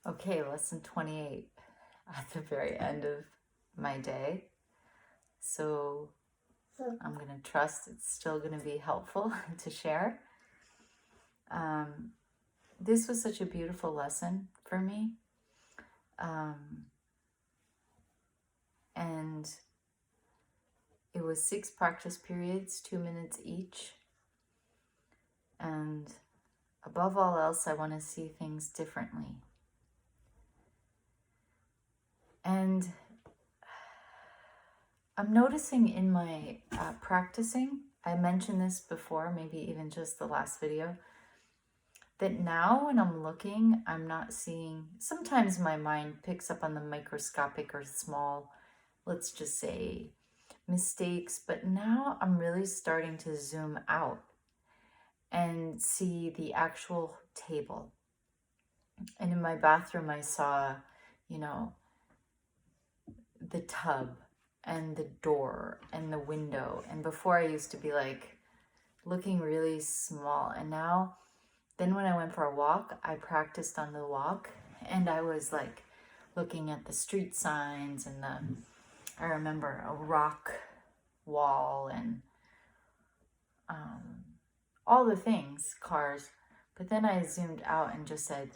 Okay, lesson 28 at the very end of my day. So I'm going to trust it's still going to be helpful to share. This was such a beautiful lesson for me. And it was 6 practice periods, 2 minutes each. And above all else, I want to see things differently. And I'm noticing in my practicing, I mentioned this before, maybe even just the last video, that now when I'm looking, I'm not seeing, sometimes my mind picks up on the microscopic or small, let's just say, mistakes, but now I'm really starting to zoom out and see the actual table. And in my bathroom, I saw, the tub and the door and the window. And before I used to be like looking really small. And now, then when I went for a walk, I practiced on the walk and I was like looking at the street signs and I remember a rock wall and all the things, cars. But then I zoomed out and just said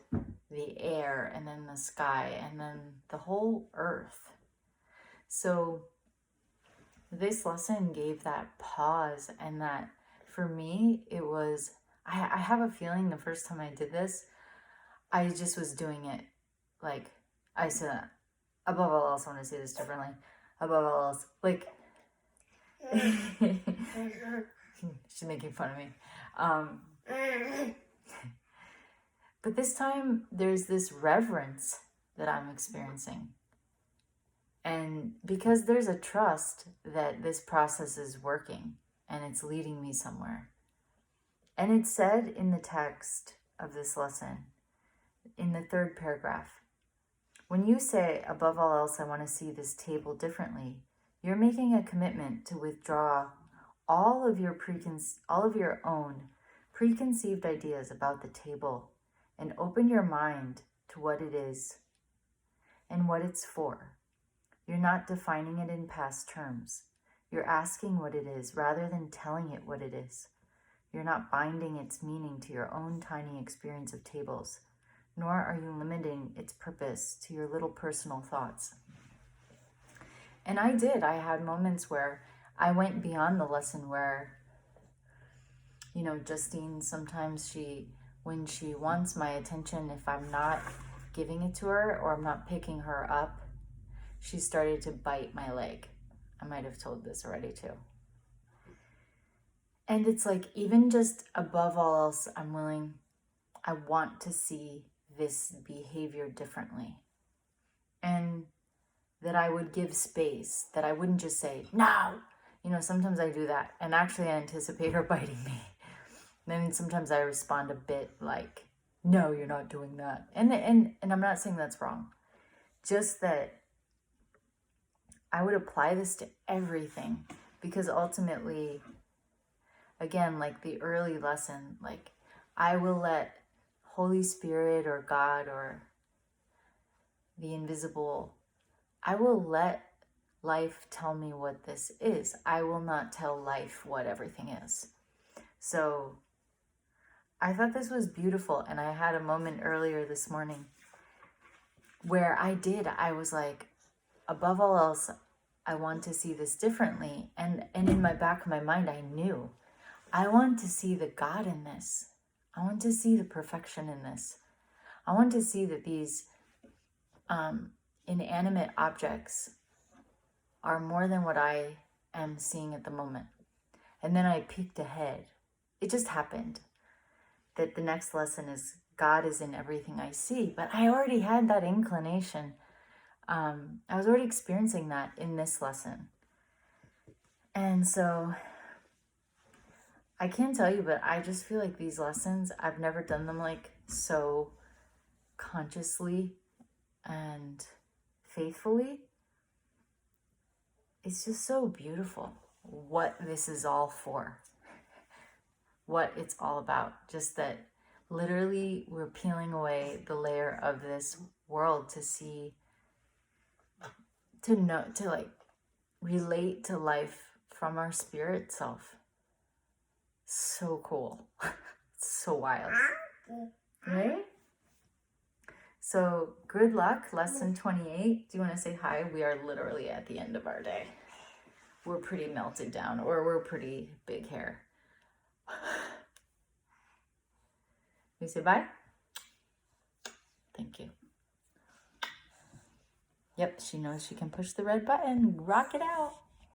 the air and then the sky and then the whole earth. So this lesson gave that pause, and that for me, it was, I have a feeling the first time I did this, I just was doing it like, I said, above all else, I want to say this differently, above all else, like, she's making fun of me. But this time, there's this reverence that I'm experiencing. And because there's a trust that this process is working and it's leading me somewhere. And it's said in the text of this lesson, in the 3rd paragraph, when you say, above all else, I want to see this table differently, you're making a commitment to withdraw all of your own preconceived ideas about the table and open your mind to what it is and what it's for. You're not defining it in past terms. You're asking what it is rather than telling it what it is. You're not binding its meaning to your own tiny experience of tables, nor are you limiting its purpose to your little personal thoughts. And I had moments where I went beyond the lesson where, Justine, sometimes when she wants my attention, if I'm not giving it to her or I'm not picking her up, she started to bite my leg. I might have told this already too. And it's like, even just above all else, I want to see this behavior differently. And that I would give space, that I wouldn't just say, no. Sometimes I do that. And actually I anticipate her biting me. Then sometimes I respond a bit like, no, you're not doing that. And I'm not saying that's wrong. Just that I would apply this to everything, because ultimately, again, like the early lesson, like I will let Holy Spirit or God or the invisible, I will let life tell me what this is. I will not tell life what everything is. So I thought this was beautiful. And I had a moment earlier this morning where I was like, above all else, I want to see this differently. And in my back of my mind, I knew, I want to see the God in this. I want to see the perfection in this. I want to see that these inanimate objects are more than what I am seeing at the moment. And then I peeked ahead. It just happened that the next lesson is God is in everything I see. But I already had that inclination. I was already experiencing that in this lesson. And so I can't tell you, but I just feel like these lessons, I've never done them like so consciously and faithfully. It's just so beautiful what this is all for, what it's all about. Just that literally we're peeling away the layer of this world to see, to know, to like relate to life from our spirit self. So cool. It's so wild. Right? So good luck, lesson 28. Do you want to say hi? We are literally at the end of our day. We're pretty melted down, or we're pretty big hair. You say bye? Thank you. Yep, she knows she can push the red button. Rock it out.